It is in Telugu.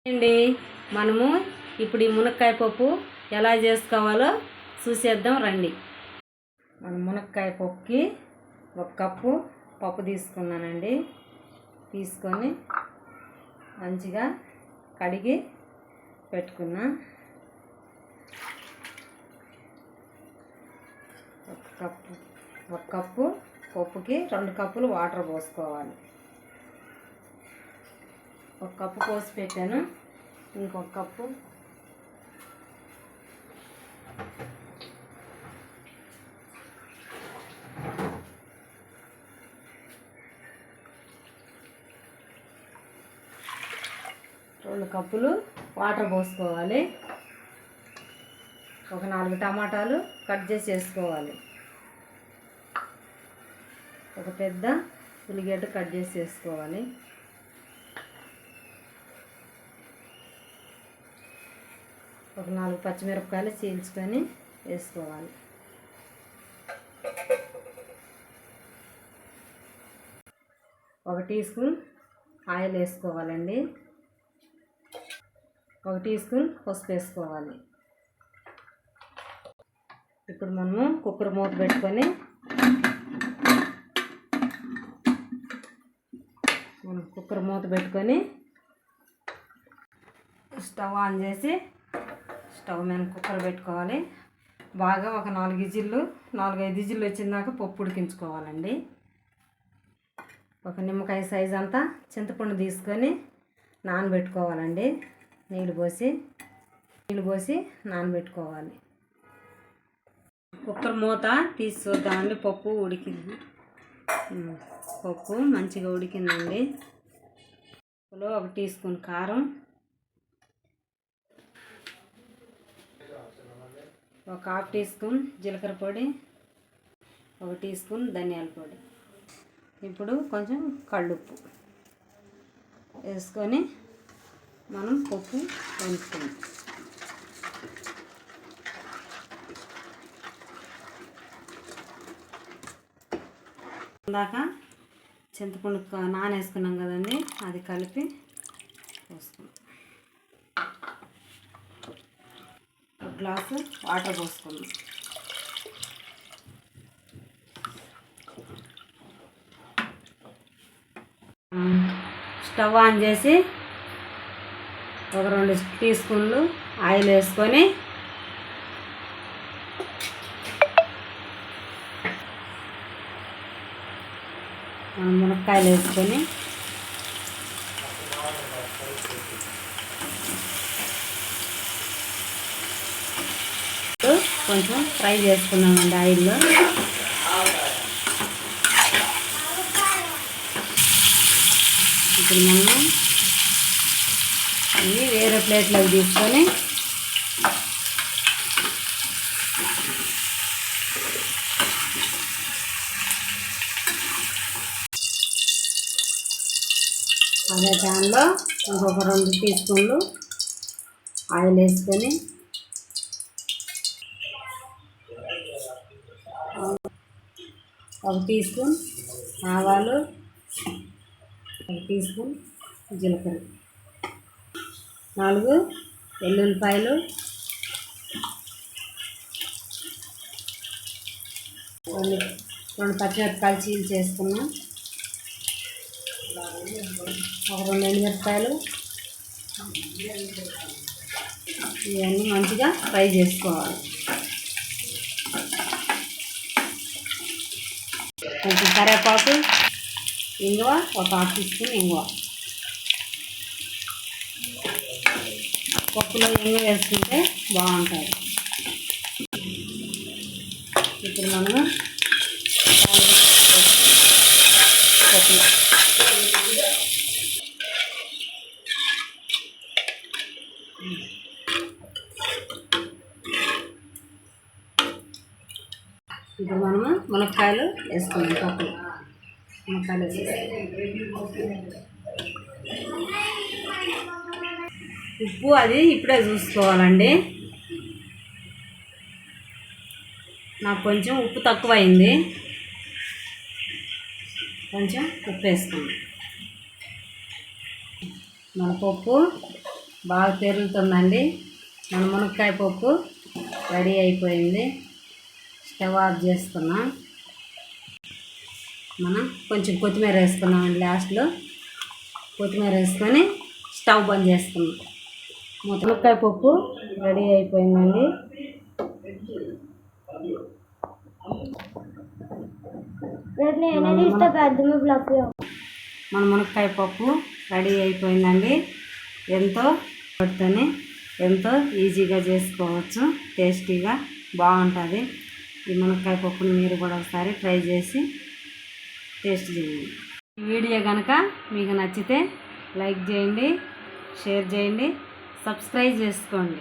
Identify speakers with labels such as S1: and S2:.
S1: అండి మనము ఇప్పుడు ఈ మునక్కాయ పప్పు ఎలా చేసుకోవాలో చూసేద్దాం రండి. మన మునక్కాయ పప్పుకి 1 కప్పు పప్పు తీసుకున్నానండి. తీసుకొని మంచిగా కడిగి పెట్టుకున్నా. 1 కప్పు పప్పుకి 2 కప్పులు వాటర్ పోసుకోవాలి. 1 కప్పు పోసి పెట్టాను. ఇంకొక కప్పు రెండు కప్పులు వాటర్ పోసుకోవాలి. ఒక 4 టమాటాలు కట్ చేసి వేసుకోవాలి. ఒక పెద్ద ఉల్లిగడ్డ కట్ చేసి వేసుకోవాలి. ఒక 4 పచ్చిమిరపకాయలు చీల్చుకొని వేసుకోవాలి. ఒక టీ స్పూన్ ఆయిల్ వేసుకోవాలండి. 1 టీ స్పూన్ పసుపు వేసుకోవాలి. ఇప్పుడు మనము కుక్కర్ మూత పెట్టుకొని స్టవ్ ఆన్ చేసి స్టవ్ మీద కుక్కర్ పెట్టుకోవాలి. బాగా ఒక 4-5 విజిల్లు వచ్చిందాక పప్పు ఉడికించుకోవాలండి. ఒక నిమ్మకాయ సైజ్ అంతా చింతపండు తీసుకొని నానబెట్టుకోవాలండి. నీళ్ళు పోసి నానబెట్టుకోవాలి. కుక్కర్ మూత తీసి చూద్దామండి. పప్పు ఉడికింది. పప్పు మంచిగా ఉడికిందండి. 1 టీ స్పూన్ కారం, 1/2 టీ స్పూన్ జీలకర్ర పొడి, 1 టీ స్పూన్ ధనియాల పొడి. ఇప్పుడు కొంచెం కళ్ళుప్పు వేసుకొని మనం పప్పు వంచుకుందాం. ఇందాక చింతపండు నానేసుకున్నాం కదండి, అది కలిపి పోసుకుందాం. 1 గ్లాసు వాటర్ పోసుకుందాం. స్టవ్ ఆన్ చేసి ఒక 2 టీ స్పూన్లు ఆయిల్ వేసుకొని మునక్కాయలు వేసుకొని కొంచెం ఫ్రై చేసుకున్నామండి ఆయిల్లో. ఇప్పుడు మనం ఇవి వేరే ప్లేట్లోకి తీసుకొని అదే ప్యాన్లో ఇంకొక 2 టీ స్పూన్లు ఆయిల్ వేసుకొని 1 టీ స్పూన్ ఆవాలు, 1 టీ స్పూన్ జీలకర్ర, 4 వెల్లుల్లిపాయలు, 2 పచ్చిమిరపకాయలు చీల్చి చేసుకున్నాం, ఒక 2 ఎండుమిరపకాయలు. ఇవన్నీ మంచిగా ఫ్రై చేసుకోవాలి. కొంచెం కరివేపాకు, ఇంగువ, ఒక 1/2 టీ స్పూన్ ఇంగువ. పప్పులో ఇంగువ వేసుకుంటే బాగుంటుంది. ఇప్పుడు మనము పప్పు ఇప్పుడు మనము మునక్కాయలు వేసుకున్నాం. పప్పు మునక్కాయలు ఉప్పు అది ఇప్పుడే చూసుకోవాలండి. నాకు కొంచెం ఉప్పు తక్కువ అయింది. కొంచెం ఉప్పు వేసుకున్నాం. మన పప్పు బాగా తెరులుతుందండి. మన మునక్కాయ పప్పు రెడీ అయిపోయింది. స్టవ్ ఆఫ్ చేసుకున్నాం. మనం కొంచెం కొత్తిమీర వేసుకున్నామండి. లాస్ట్లో కొత్తిమీర వేసుకొని స్టవ్ బంద్ చేసుకున్నాం. మునక్కాయ పప్పు రెడీ అయిపోయిందండి. మన మునక్కాయ పప్పు రెడీ అయిపోయిందండి. ఎంతో పట్టుకొని ఎంతో ఈజీగా చేసుకోవచ్చు. టేస్టీగా బాగుంటుంది. ఈ మునక్కాయ పప్పుని మీరు కూడా ఒకసారి ట్రై చేసి టేస్ట్ చేయండి. ఈ వీడియో కనుక మీకు నచ్చితే లైక్ చేయండి, షేర్ చేయండి, సబ్స్క్రైబ్ చేసుకోండి.